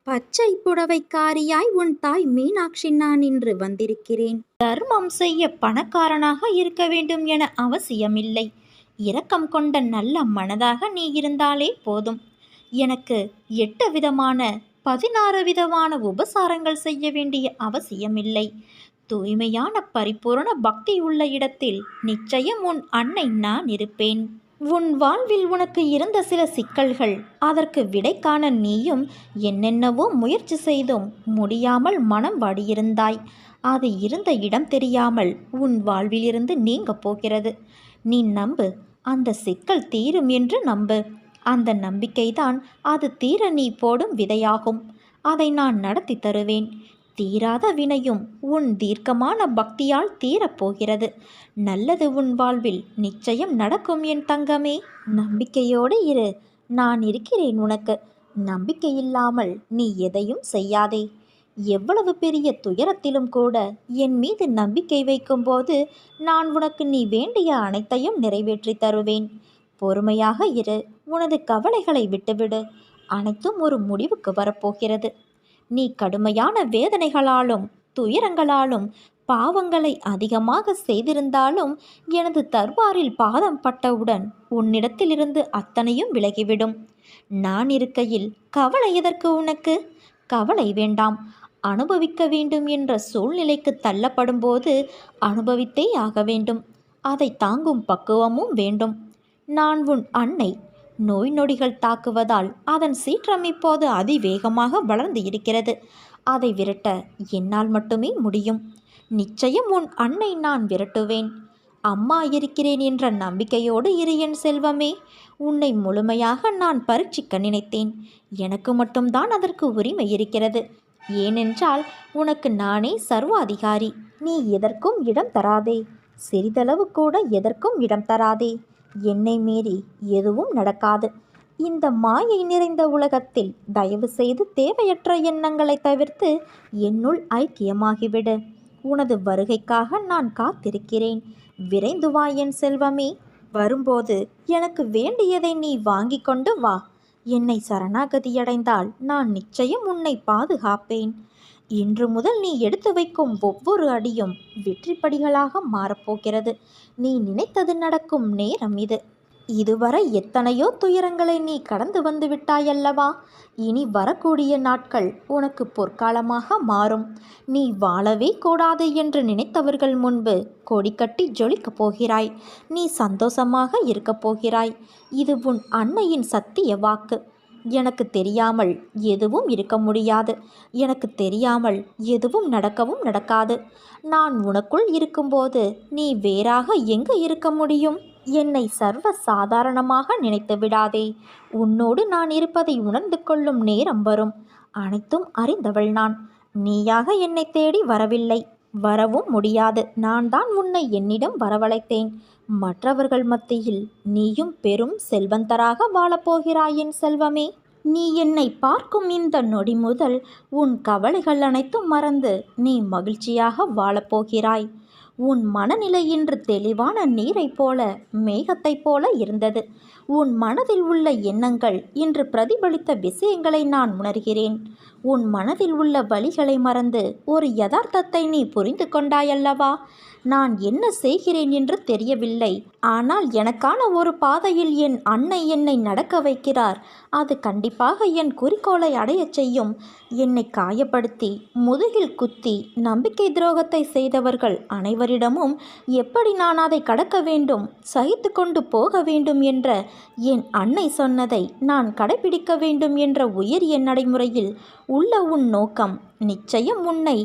பச்சை புடவைக்காரியாய் உன் தாய் மீனாட்சி நான் இன்று வந்திருக்கிறேன். தர்மம் செய்ய பணக்காரனாக இருக்க வேண்டும் என அவசியமில்லை. இரக்கம் கொண்ட நல்ல மனதாக நீ இருந்தாலே போதும். எனக்கு 8 விதமான 16 விதமான உபசாரங்கள் செய்ய வேண்டிய அவசியமில்லை. தூய்மையான பரிபூரண பக்தி உள்ள இடத்தில் நிச்சயம் உன் அன்னை நான் இருப்பேன். உன் வாழ்வில் உனக்கு இருந்த சில சிக்கல்கள், அதற்கு விடை காண நீயும் என்னென்னவோ முயற்சி செய்தும் முடியாமல் மனம் வாடியிருந்தாய். அது இருந்த இடம் தெரியாமல் உன் வாழ்விலிருந்து நீங்க போகிறது. நீ நம்பு, அந்த சிக்கல் தீரும் என்று நம்பு. அந்த நம்பிக்கைதான் அது தீர நீ போடும் விதையாகும். அதை நான் நடத்தி தருவேன். தீராத வினையும் உன் தீர்க்கமான பக்தியால் தீரப்போகிறது. நல்லது உன் வாழ்வில் நிச்சயம் நடக்கும் என் தங்கமே. நம்பிக்கையோடு இரு, நான் இருக்கிறேன் உனக்கு. நம்பிக்கை இல்லாமல் நீ எதையும் செய்யாதே. எவ்வளவு பெரிய துயரத்திலும் கூட என் மீது நம்பிக்கை வைக்கும்போது நான் உனக்கு நீ வேண்டிய அனைத்தையும் நிறைவேற்றி தருவேன். பொறுமையாக இரு, உனது கவலைகளை விட்டுவிடு. அனைத்தும் ஒரு முடிவுக்கு வரப்போகிறது. நீ கடுமையான வேதனைகளாலும் துயரங்களாலும் பாவங்களை அதிகமாக செய்திருந்தாலும் எனது தர்பாரில் பாதம் பட்டவுடன் உன்னிடத்திலிருந்து அத்தனையும் விலகிவிடும். நான் இருக்கையில் கவலை எதற்கு உனக்கு? கவலை வேண்டாம். அனுபவிக்க வேண்டும் என்ற சூழ்நிலைக்கு தள்ளப்படும் போது அனுபவித்தே ஆக வேண்டும். அதை தாங்கும் பக்குவமும் வேண்டும். நான் உன் அன்னை. நோய் நொடிகள் தாக்குவதால் அதன் சீற்றம் இப்போது அதிவேகமாக வளர்ந்து இருக்கிறது. அதை விரட்ட என்னால் மட்டுமே முடியும். நிச்சயம் உன் அன்னை நான் விரட்டுவேன். அம்மா இருக்கிறேன் என்ற நம்பிக்கையோடு இரு என் செல்வமே. உன்னை முழுமையாக நான் பரீட்சிக்க நினைத்தேன். எனக்கு மட்டும்தான் அதற்கு உரிமை இருக்கிறது. ஏனென்றால் உனக்கு நானே சர்வாதிகாரி. நீ எதற்கும் இடம் தராதே. சிறிதளவு கூட எதற்கும் இடம் தராதே. என்னை மீறி எதுவும் நடக்காது. இந்த மாயை நிறைந்த உலகத்தில் தயவு செய்து தேவையற்ற எண்ணங்களை தவிர்த்து என்னுள் ஐக்கியமாகிவிடு. உனது வருகைக்காக நான் காத்திருக்கிறேன். விரைந்து வா என் செல்வமே. வரும்போது எனக்கு வேண்டியதை நீ வாங்கி கொண்டு வா. என்னை சரணாகதியடைந்தால் நான் நிச்சயம் உன்னை பாதுகாப்பேன். இன்று முதல் நீ எடுத்து வைக்கும் ஒவ்வொரு அடியும் வெற்றிப்படிகளாக மாறப்போகிறது. நீ நினைத்தது நடக்கும் நேரம் இது. இதுவரை எத்தனையோ துயரங்களை நீ கடந்து வந்து விட்டாயல்லவா? இனி வரக்கூடிய நாட்கள் உனக்கு பொற்காலமாக மாறும். நீ வாழவே கூடாது என்று நினைத்தவர்கள் முன்பு கொடி கட்டி ஜொலிக்கப் போகிறாய். நீ சந்தோஷமாக இருக்கப் போகிறாய். இது உன் அன்னையின் சத்திய வாக்கு. எனக்கு தெரியாமல் எதுவும் இருக்க முடியாது. எனக்கு தெரியாமல் எதுவும் நடக்கவும் நடக்காது. நான் உனக்குள் இருக்கும்போது நீ வேறாக எங்கு இருக்க முடியும்? என்னை சர்வ சாதாரணமாக நினைத்து விடாதே. உன்னோடு நான் இருப்பதை உணர்ந்து கொள்ளும் நேரம் வரும். அனைத்தும் அறிந்தவள் நான். நீயாக என்னை தேடி வரவில்லை, வரவும் முடியாது. நான் தான் உன்னை என்னிடம் வரவழைத்தேன். மற்றவர்கள் மத்தியில் நீயும் பெரும் செல்வந்தராக வாழப்போகிறாய் என் செல்வமே. நீ என்னை பார்க்கும் இந்த நொடி முதல் உன் கவலைகள் அனைத்தும் மறந்து நீ மகிழ்ச்சியாக வாழப்போகிறாய். உன் மனநிலை இன்று தெளிவான நீரைப் போல மேகத்தைப் போல இருந்தது. உன் மனதில் உள்ள எண்ணங்கள் இன்று பிரதிபலித்த விஷயங்களை நான் உணர்கிறேன். உன் மனதில் உள்ள வலிகளை மறந்து ஒரு யதார்த்தத்தை நீ புரிந்து கொண்டாயல்லவா? நான் என்ன செய்கிறேன் என்று தெரியவில்லை. ஆனால் எனக்கான ஒரு பாதையில் என் அன்னை என்னை நடக்க வைக்கிறார். அது கண்டிப்பாக என் குறிக்கோளை அடையச் செய்யும். என்னை காயப்படுத்தி முதுகில் குத்தி நம்பிக்கை துரோகத்தை செய்தவர்கள் அனைவரிடமும் எப்படி நான் அதை கடக்க வேண்டும், சகித்து கொண்டு போக வேண்டும் என்ற என் அன்னை சொன்னதை நான் கடைபிடிக்க வேண்டும் என்ற உயரிய நடைமுறையில் உள்ள உன் நோக்கம் நிச்சயம் உன்னை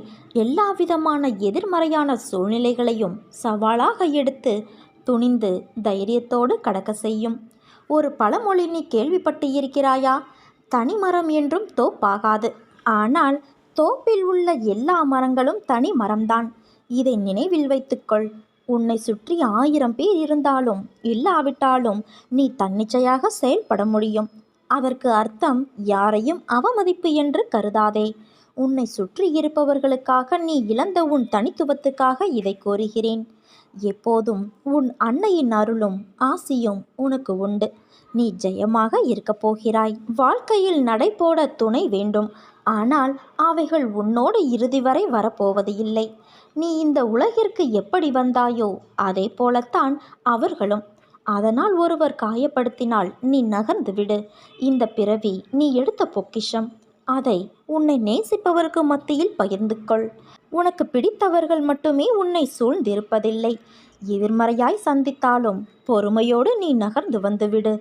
எல்லாவிதமான எதிர்மறையான சூழ்நிலைகளையும் சவாலாக எடுத்து துணிந்து தைரியத்தோடு கடக்க செய்யும். ஒரு பழமொழி நீ கேள்விப்பட்டு இருக்கிறாயா? தனிமரம் என்றும் தோப்பாகாது. ஆனால் தோப்பில் உள்ள எல்லா மரங்களும் தனி மரம்தான். இதை நினைவில் வைத்துக்கொள். உன்னை சுற்றி 1000 பேர் இருந்தாலும் இல்லாவிட்டாலும் நீ தன்னிச்சையாக செயல்பட முடியும். அதற்கு அர்த்தம் யாரையும் அவமதிப்பு என்று கருதாதே. உன்னை சுற்றி இருப்பவர்களுக்காக நீ இழந்த உன் தனித்துவத்துக்காக இதை கோருகிறேன். எப்போதும் உன் அன்னையின் அருளும் ஆசியும் உனக்கு உண்டு. நீ ஜெயமாக இருக்கப் போகிறாய். வாழ்க்கையில் நடைபோட துணை வேண்டும். ஆனால் அவைகள் உன்னோடு இறுதி வரை வரப்போவது இல்லை. நீ இந்த உலகிற்கு எப்படி வந்தாயோ அதே போலத்தான் அவர்களும். அதனால் ஒருவர் காயப்படுத்தினால் நீ நகர்ந்து விடு. இந்த பிறவி நீ எடுத்த பொக்கிஷம். அதை உன்னை நேசிப்பவருக்கு மத்தியில் பகிர்ந்து கொள். உனக்கு பிடித்தவர்கள் மட்டுமே உன்னை சூழ்ந்திருப்பதில்லை. எதிர்மறையாய் சந்தித்தாலும் பொறுமையோடு நீ நகர்ந்து வந்துவிடு.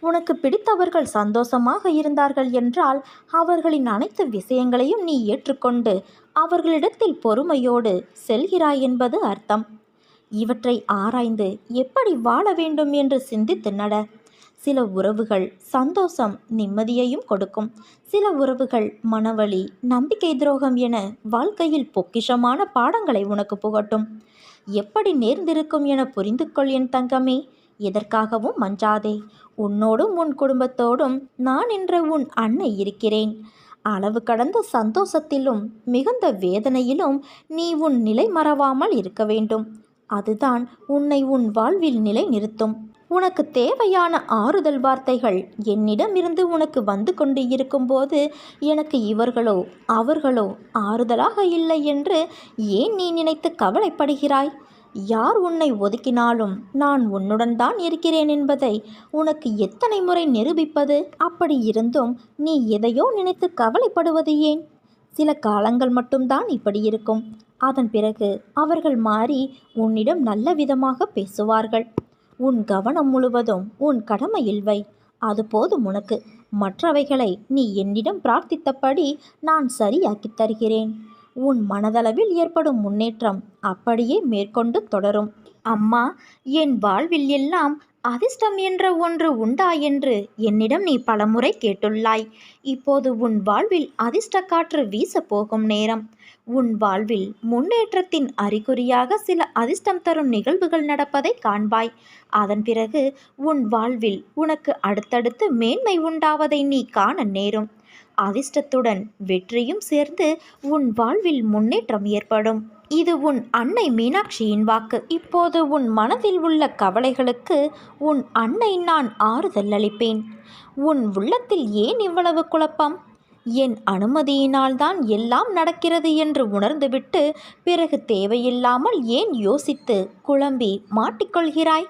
உனக்கு பிடித்தவர்கள் சந்தோஷமாக இருந்தார்கள் என்றால் அவர்களின் அனைத்து விஷயங்களையும் நீ ஏற்றுக்கொண்டு அவர்களிடத்தில் பொறுமையோடு செல்கிறாய் என்பது அர்த்தம். இவற்றை ஆராய்ந்து எப்படி வாழ வேண்டும் என்று சிந்தித்து நட. சில உறவுகள் சந்தோஷம் நிம்மதியையும் கொடுக்கும். சில உறவுகள் மனவலி, நம்பிக்கை துரோகம் என வாழ்க்கையில் பொக்கிஷமான பாடங்களை உனக்கு புகட்டும். எப்படி நேர்ந்திருக்கும் என புரிந்து கொள் என் தங்கமே. எதற்காகவும் மஞ்சாதே. உன்னோடும் உன் குடும்பத்தோடும் நான் என்ற உன் அன்னை இருக்கிறேன். அளவு கடந்த சந்தோஷத்திலும் மிகுந்த வேதனையிலும் நீ உன் நிலை மறவாமல் இருக்க வேண்டும். அதுதான் உன்னை உன் வாழ்வில் நிலை நிறுத்தும். உனக்கு தேவையான ஆறுதல் வார்த்தைகள் என்னிடமிருந்து உனக்கு வந்து கொண்டு இருக்கும்போது எனக்கு இவர்களோ அவர்களோ ஆறுதலாக இல்லை என்று ஏன் நீ நினைத்து கவலைப்படுகிறாய்? யார் உன்னை ஒதுக்கினாலும் நான் உன்னுடன் தான் இருக்கிறேன் என்பதை உனக்கு எத்தனை முறை நிரூபிப்பது? அப்படி இருந்தும் நீ எதையோ நினைத்து கவலைப்படுவது ஏன்? சில காலங்கள் மட்டும்தான் இப்படி இருக்கும். அதன் பிறகு அவர்கள் மாறி உன்னிடம் நல்ல விதமாக பேசுவார்கள். உன் கவனம் முழுவதும் உன் கடமையில் வை. அது போதும் உனக்கு. மற்றவைகளை நீ என்னிடம் பிரார்த்தித்தபடி நான் சரியாக்கி தருகிறேன். உன் மனதளவில் ஏற்படும் முன்னேற்றம் அப்படியே மேற்கொண்டு தொடரும். அம்மா, என் வாழ்வில் எல்லாம் அதிர்ஷ்டம் என்ற ஒன்று உண்டா என்று என்னிடம் நீ பலமுறை கேட்டுள்ளாய். இப்போது உன் வாழ்வில் அதிர்ஷ்ட காற்று வீச போகும் நேரம். உன் வாழ்வில் முன்னேற்றத்தின் அறிகுறியாக சில அதிர்ஷ்டம் தரும் நிகழ்வுகள் நடப்பதை காண்பாய். அதன் பிறகு உன் வாழ்வில் உனக்கு அடுத்தடுத்து மேன்மை உண்டாவதை நீ காண நேரும். அதிர்ஷ்டத்துடன் வெற்றியும் சேர்ந்து உன் வாழ்வில் முன்னேற்றம் ஏற்படும். இது உன் அன்னை மீனாட்சியின் வாக்கு. இப்போது உன் மனதில் உள்ள கவலைகளுக்கு உன் அன்னை நான் ஆறுதல் அளிப்பேன். உன் உள்ளத்தில் ஏன் இவ்வளவு குழப்பம்? என் அனுமதியினால் தான் எல்லாம் நடக்கிறது என்று உணர்ந்துவிட்டு பிறகு தேவையில்லாமல் ஏன் யோசித்து குழம்பி மாட்டிக்கொள்கிறாய்?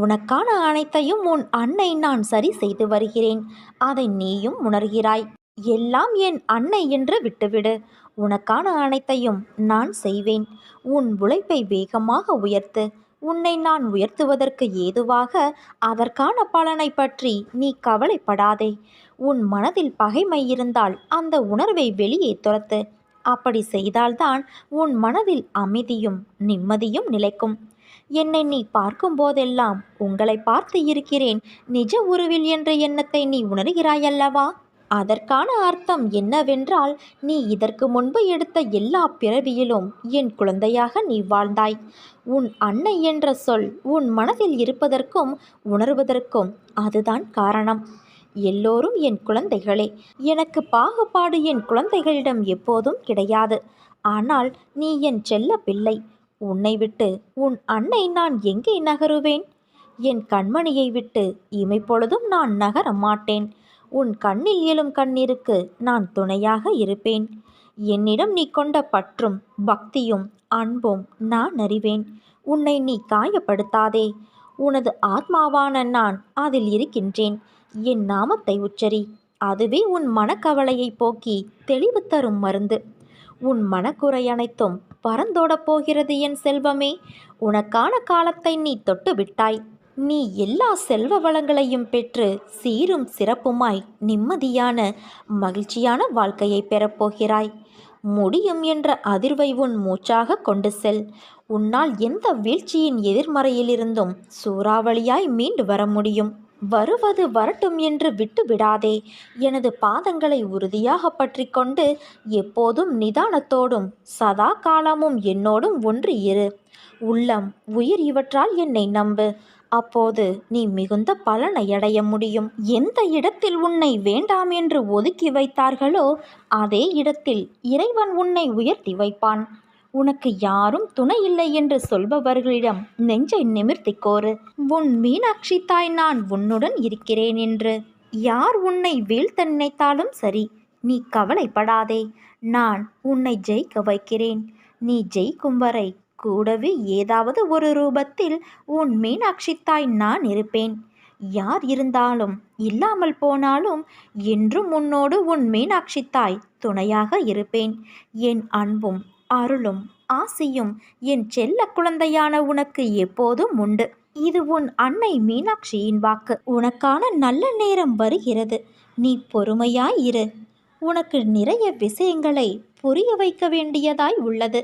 உனக்கான அனைத்தையும் உன் அன்னை நான் சரி செய்து வருகிறேன். அதை நீயும் உணர்கிறாய். எல்லாம் என் அன்னை என்று விட்டுவிடு. உனக்கான அனைத்தையும் நான் செய்வேன். உன் உழைப்பை வேகமாக உயர்த்து. உன்னை நான் உயர்த்துவதற்கு ஏதுவாக அதற்கான பலனை பற்றி நீ கவலைப்படாதே. உன் மனதில் பகைமை இருந்தால் அந்த உணர்வை வெளியே துரத்து. அப்படி செய்தால்தான் உன் மனதில் அமைதியும் நிம்மதியும் நிலைக்கும். என்னை நீ பார்க்கும் போதெல்லாம் உங்களை பார்த்து இருக்கிறேன் நிஜ உருவில் என்ற எண்ணத்தை நீ உணர்கிறாயல்லவா? அதற்கான அர்த்தம் என்னவென்றால், நீ இதற்கு முன்பு எடுத்த எல்லா பிறவியிலும் என் குழந்தையாக நீ வாழ்ந்தாய். உன் அன்னை என்ற சொல் உன் மனதில் இருப்பதற்கும் உணர்வதற்கும் அதுதான் காரணம். எல்லோரும் என் குழந்தைகளே. எனக்கு பாகுபாடு என் குழந்தைகளிடம் எப்போதும் கிடையாது. ஆனால் நீ என் செல்ல பிள்ளை. உன்னை விட்டு உன் அன்னை நான் எங்கே நகருவேன்? என் கண்மணியை விட்டு இமைப்பொழுதும் நான் நகர மாட்டேன். உன் கண்ணில் எழும் கண்ணீருக்கு நான் துணையாக இருப்பேன். என்னிடம் நீ கொண்ட பற்றும் பக்தியும் அன்பும் நான் அறிவேன். உன்னை நீ காயப்படுத்தாதே. உனது ஆத்மாவான நான் அதில் இருக்கின்றேன். என் நாமத்தை உச்சரி. அதுவே உன் மனக்கவலையை போக்கி தெளிவு தரும் மருந்து. உன் மனக்குறை அனைத்தும் பறந்தோடப் போகிறது என் செல்வமே. உனக்கான காலத்தை நீ தொட்டு விட்டாய். நீ எல்லா செல்வ வளங்களையும் பெற்று சீரும் சிறப்புமாய் நிம்மதியான மகிழ்ச்சியான வாழ்க்கையை பெறப்போகிறாய். முடியும் என்ற அதிர்வை உன் மூச்சாக கொண்டு செல். உன்னால் எந்த வீழ்ச்சியின் எதிர்மறையிலிருந்தும் சூறாவளியாய் மீண்டு வர முடியும். வருவது வரட்டும் என்று விட்டு விடாதே. எனது பாதங்களை உறுதியாக பற்றி கொண்டு எப்போதும் நிதானத்தோடும் சதா காலமும் என்னோடும் ஒன்றி இரு. உள்ளம் உயிர் இவற்றால் என்னை நம்பு. அப்போது நீ மிகுந்த பலனை அடைய முடியும். எந்த இடத்தில் உன்னை வேண்டாம் என்று ஒதுக்கி வைத்தார்களோ அதே இடத்தில் இறைவன் உன்னை உயர்த்தி வைப்பான். உனக்கு யாரும் துணை இல்லை என்று சொல்பவர்களிடம் நெஞ்சை நிமிர்த்தி கோரு. உன் மீனாட்சி தாய் நான் உன்னுடன் இருக்கிறேன் என்று. யார் உன்னை வீழ்த்த நினைத்தாலும் சரி, நீ கவலைப்படாதே. நான் உன்னை ஜெயிக்க வைக்கிறேன். நீ ஜெயிக்கும் வரை கூடவே ஏதாவது ஒரு ரூபத்தில் உன் மீனாட்சி தாய் நான் இருப்பேன். யார் இருந்தாலும் இல்லாமல் போனாலும் என்றும் உன்னோடு உன் மீனாட்சி தாய் துணையாக இருப்பேன். என் அன்பும் அருளும் ஆசியும் என் செல்ல குழந்தையான உனக்கு எப்போதும் உண்டு. இது உன் அன்னை மீனாட்சியின் வாக்கு. உனக்கான நல்ல நேரம் வருகிறது. நீ பொறுமையாய் இரு. உனக்கு நிறைய விஷயங்களை புரிய வைக்க வேண்டியதாய் உள்ளது.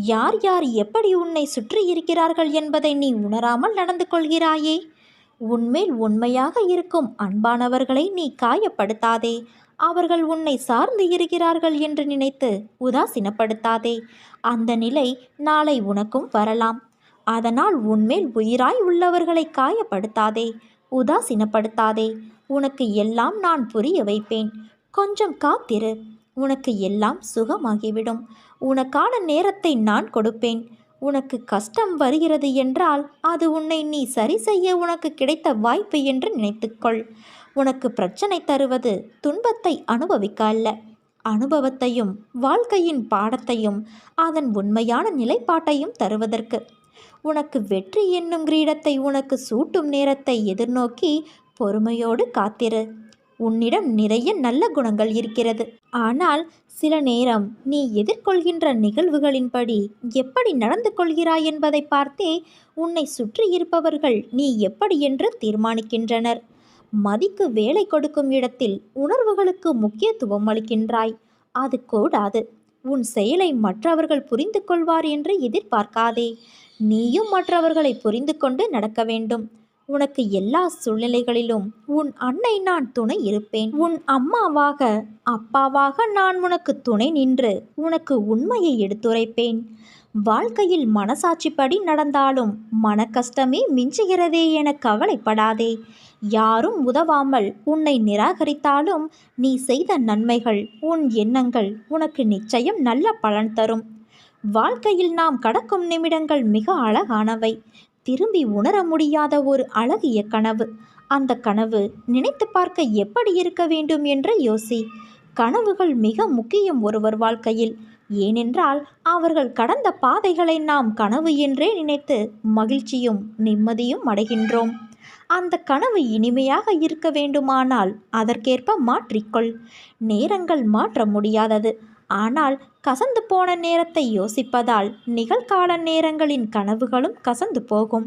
யார் யார் எப்படி உன்னை சுற்றி இருக்கிறார்கள் என்பதை நீ உணராமல் நடந்து கொள்கிறாயே. உன்மேல் உண்மையாக இருக்கும் அன்பானவர்களை நீ காயப்படுத்தாதே. அவர்கள் உன்னை சார்ந்து இருக்கிறார்கள் என்று நினைத்து உதாசீனப்படுத்தாதே. அந்த நிலை நாளை உனக்கும் வரலாம். அதனால் உன்மேல் உயிராய் உள்ளவர்களை காயப்படுத்தாதே, உதாசீனப்படுத்தாதே. உனக்கு எல்லாம் நான் புரிய வைப்பேன். கொஞ்சம் காத்திரு. உனக்கு எல்லாம் சுகமாகிவிடும். உனக்கான நேரத்தை நான் கொடுப்பேன். உனக்கு கஷ்டம் வருகிறது என்றால் அது உன்னை நீ சரி செய்ய உனக்கு கிடைத்த வாய்ப்பு என்று நினைத்துக்கொள். உனக்கு பிரச்சனை தருவது துன்பத்தை அனுபவிக்க அல்ல, அனுபவத்தையும் வாழ்க்கையின் பாடத்தையும் அதன் உண்மையான நிலைப்பாட்டையும் தருவதற்கு. உனக்கு வெற்றி என்னும் கிரீடத்தை உனக்கு சூட்டும் நேரத்தை எதிர்நோக்கி பொறுமையோடு காத்திரு. உன்னிடம் நிறைய நல்ல குணங்கள் இருக்கிறது. ஆனால் சில நேரம் நீ எதிர்கொள்கின்ற நிகழ்வுகளின்படி எப்படி நடந்து கொள்கிறாய் என்பதை பார்த்தே உன்னை சுற்றி இருப்பவர்கள் நீ எப்படி என்று தீர்மானிக்கின்றனர். மதிக்கு வேலை கொடுக்கும் இடத்தில் உணர்வுகளுக்கு முக்கியத்துவம் அளிக்கின்றாய். அது கூடாது. உன் செயலை மற்றவர்கள் புரிந்து கொள்வார் என்று எதிர்பார்க்காதே. நீயும் மற்றவர்களை புரிந்து கொண்டு நடக்க வேண்டும். உனக்கு எல்லா சூழ்நிலைகளிலும் உன் அன்னை நான் துணை இருப்பேன். உன் அம்மாவாக அப்பாவாக நான் உனக்கு துணை நின்று உனக்கு உண்மையை எடுத்துரைப்பேன். வாழ்க்கையில் மனசாட்சிப்படி நடந்தாலும் மன கஷ்டமே மிஞ்சுகிறதே என கவலைப்படாதே. யாரும் உதவாமல் உன்னை நிராகரித்தாலும் நீ செய்த நன்மைகள், உன் எண்ணங்கள் உனக்கு நிச்சயம் நல்ல பலன் தரும். வாழ்க்கையில் நாம் கடக்கும் நிமிடங்கள் மிக அழகானவை. திரும்பி உணர முடியாத ஒரு அழகிய கனவு. அந்த கனவு நினைத்து பார்க்க எப்படி இருக்க வேண்டும் என்று யோசி. கனவுகள் மிக முக்கியம் ஒருவர் வாழ்க்கையில். ஏனென்றால் அவர்கள் கடந்த பாதைகளை நாம் கனவு என்றே நினைத்து மகிழ்ச்சியும் நிம்மதியும் அடைகின்றோம். அந்த கனவு இனிமையாக இருக்க வேண்டுமானால் அதற்கேற்ப மாற்றிக்கொள். நேரங்கள் மாற்ற முடியாதது. ஆனால் கசந்து போன நேரத்தை யோசிப்பதால் நிகழ்கால நேரங்களின் கனவுகளும் கசந்து போகும்.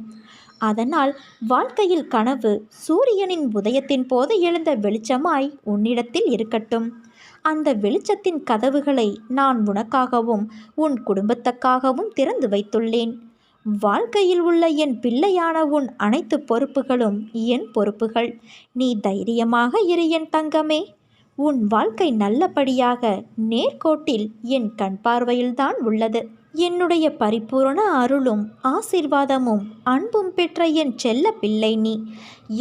அதனால் வாழ்க்கையில் கனவு சூரியனின் உதயத்தின் போது எழுந்த வெளிச்சமாய் உன்னிடத்தில் இருக்கட்டும். அந்த வெளிச்சத்தின் கதவுகளை நான் உனக்காகவும் உன் குடும்பத்துக்காகவும் திறந்து வைத்துள்ளேன். வாழ்க்கையில் உள்ள என் பிள்ளையான உன் அனைத்து பொறுப்புகளும் என் பொறுப்புகள். நீ தைரியமாக இரு என் தங்கமே. உன் வாழ்க்கை நல்லபடியாக நேர்கோட்டில் என் கண் பார்வையில்தான் உள்ளது. என்னுடைய பரிபூரண அருளும் ஆசீர்வாதமும் அன்பும் பெற்ற என் செல்ல பிள்ளை நீ.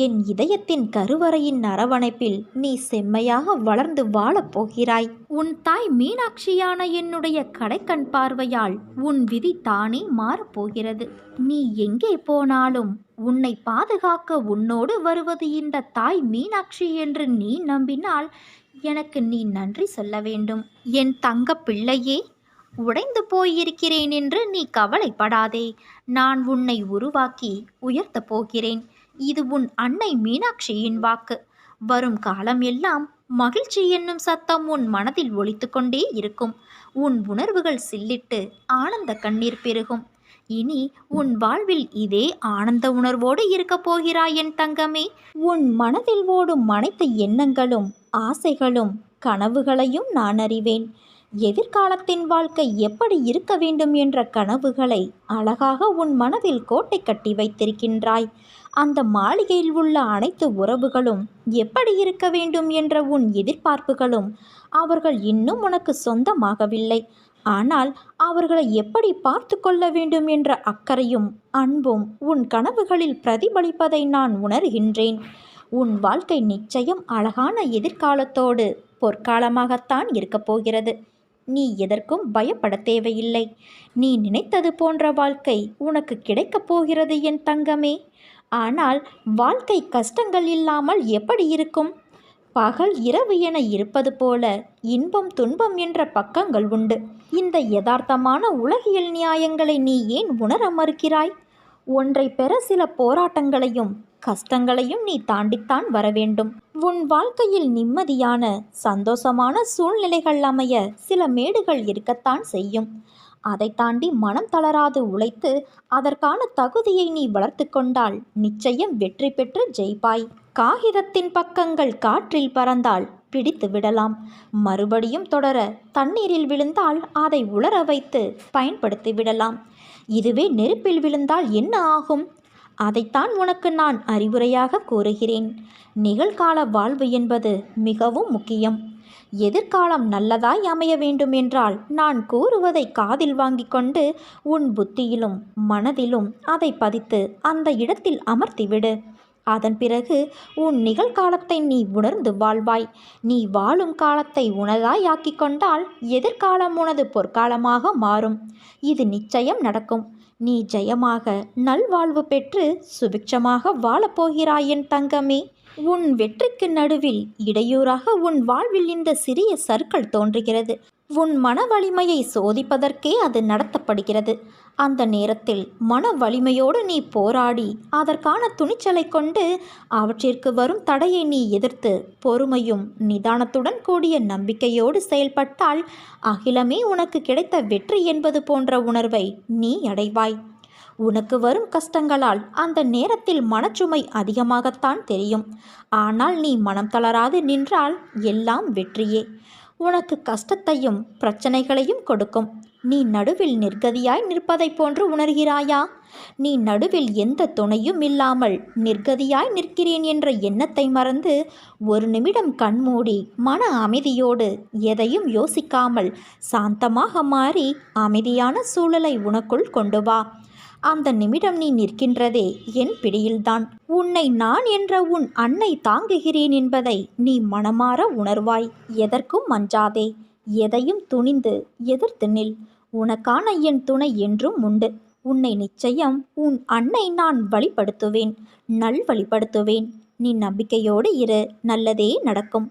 என் இதயத்தின் கருவறையின் அரவணைப்பில் நீ செம்மையாக வளர்ந்து வாழப்போகிறாய். உன் தாய் மீனாட்சியான என்னுடைய கடைக்கண் பார்வையால் உன் விதி தானே மாறப்போகிறது. நீ எங்கே போனாலும் உன்னை பாதுகாக்க உன்னோடு வருவது இந்த தாய் மீனாட்சி என்று நீ நம்பினால் எனக்கு நீ நன்றி சொல்ல வேண்டும். என் தங்க பிள்ளையே, உடைந்து போயிருக்கிறேன் என்று நீ கவலைப்படாதே. நான் உன்னை உருவாக்கி உயர்த்தப் போகிறேன். இது உன் அன்னை மீனாட்சியின் வாக்கு. வரும் காலம் எல்லாம் மகிழ்ச்சி என்னும் சத்தம் உன் மனதில் ஒலித்து கொண்டே இருக்கும். உன் உணர்வுகள் சில்லிட்டு ஆனந்த கண்ணீர் பெருகும். இனி உன் வாழ்வில் இதே ஆனந்த உணர்வோடு இருக்கப் போகிறாய் என் தங்கமே. உன் மனதில் ஓடும் அனைத்து எண்ணங்களும் ஆசைகளும் கனவுகளையும் நான் அறிவேன். எதிர்காலத்தின் வாழ்க்கை எப்படி இருக்க வேண்டும் என்ற கனவுகளை அழகாக உன் மனதில் கோட்டை கட்டி வைத்திருக்கின்றாய். அந்த மாளிகையில் உள்ள அனைத்து உறவுகளும் எப்படி இருக்க வேண்டும் என்ற உன் எதிர்பார்ப்புகளும் அவர்கள் இன்னும் உனக்கு சொந்தமாகவில்லை. ஆனால் அவர்களை எப்படி பார்த்து கொள்ள வேண்டும் என்ற அக்கறையும் அன்பும் உன் கனவுகளில் பிரதிபலிப்பதை நான் உணர்கின்றேன். உன் வாழ்க்கை நிச்சயம் அழகான எதிர்காலத்தோடு பொற்காலமாகத்தான் இருக்கப் போகிறது. நீ எதற்கும் பயப்பட தேவையில்லை. நீ நினைத்தது போன்ற வாழ்க்கை உனக்கு கிடைக்கப் போகிறது என் தங்கமே. ஆனால் வாழ்க்கை கஷ்டங்கள் இல்லாமல் எப்படி இருக்கும்? பகல் இரவு என இருப்பது போல இன்பம் துன்பம் என்ற பக்கங்கள் உண்டு. இந்த யதார்த்தமான உலகியல் நியாயங்களை நீ ஏன் உணர மறுக்கிறாய்? ஒன்றை பெற சில போராட்டங்களையும் கஷ்டங்களையும் நீ தாண்டித்தான் வர வேண்டும். உன் வாழ்க்கையில் நிம்மதியான சந்தோஷமான சூழ்நிலைகள் அமைய சில மேடுகள் இருக்கத்தான் செய்யும். அதை தாண்டி மனம் தளராது உழைத்து அதற்கான தகுதியை நீ வளர்த்து கொண்டால் நிச்சயம் வெற்றி பெற்று ஜெயிப்பாய். காகிதத்தின் பக்கங்கள் காற்றில் பறந்தால் பிடித்து விடலாம். மறுபடியும் தொடர தண்ணீரில் விழுந்தால் அதை உலர வைத்து பயன்படுத்தி விடலாம். இதுவே நெருப்பில் விழுந்தால் என்ன ஆகும்? அதைத்தான் உனக்கு நான் அறிவுரையாக கூறுகிறேன். நிகழ்கால வாழ்வு என்பது மிகவும் முக்கியம். எதிர்காலம் நல்லதாய் அமைய வேண்டும் என்றால் நான் கூறுவதை காதில் வாங்கி கொண்டு உன் புத்தியிலும் மனதிலும் அதை பதித்து அந்த இடத்தில் அமர்த்திவிடு. அதன் பிறகு உன் நிகழ்காலத்தை நீ உணர்ந்து வாழ்வாய். நீ வாழும் காலத்தை உனதாய் ஆக்கி கொண்டால் எதிர்காலம் உனது பொற்காலமாக மாறும். இது நிச்சயம் நடக்கும். நீ ஜெயமாக நல்வாழ்வு பெற்று சுபிட்சமாக வாழப்போகிறாய் என் தங்கமே. உன் வெற்றிக்கு நடுவில் இடையூறாக உன் வாழ்வில் இந்த சிறிய சறுக்கல் தோன்றுகிறது. உன் மன வலிமையை சோதிப்பதற்கே அது நடத்தப்படுகிறது. அந்த நேரத்தில் மன வலிமையோடு நீ போராடி அதற்கான துணிச்சலை கொண்டு அவற்றிற்கு வரும் தடையை நீ எதிர்த்து பொறுமையும் நிதானத்துடன் கூடிய நம்பிக்கையோடு செயல்பட்டால் அகிலமே உனக்கு கிடைத்த வெற்றி என்பது போன்ற உணர்வை நீ அடைவாய். உனக்கு வரும் கஷ்டங்களால் அந்த நேரத்தில் மனச்சுமை அதிகமாகத்தான் தெரியும். ஆனால் நீ மனம் தளராது நின்றால் எல்லாம் வெற்றியே. உனக்கு கஷ்டத்தையும் பிரச்சனைகளையும் கொடுக்கும். நீ நடுவில் நிர்கதியாய் நிற்பதைப் போன்று உணர்கிறாயா? நீ நடுவில் எந்த துணையும் இல்லாமல் நிர்கதியாய் நிற்கிறேன் என்ற எண்ணத்தை மறந்து ஒரு நிமிடம் கண்மூடி மன அமைதியோடு எதையும் யோசிக்காமல் சாந்தமாக மாறி அமைதியான சூழலை உனக்குள் கொண்டு வா. அந்த நிமிடம் நீ நிற்கின்றதே என் பிடியில்தான். உன்னை நான் என்ற உன் அன்னை தாங்குகிறேன் என்பதை நீ மனமாற உணர்வாய். எதற்கும் அஞ்சாதே. எதையும் துணிந்து எதிர்த்து நில். உனக்கான என் துணை என்றும் உண்டு. உன்னை நிச்சயம் உன் அன்னை நான் வழிபடுத்துவேன், நல்வழிப்படுத்துவேன். நீ நம்பிக்கையோடு இரு. நல்லதே நடக்கும்.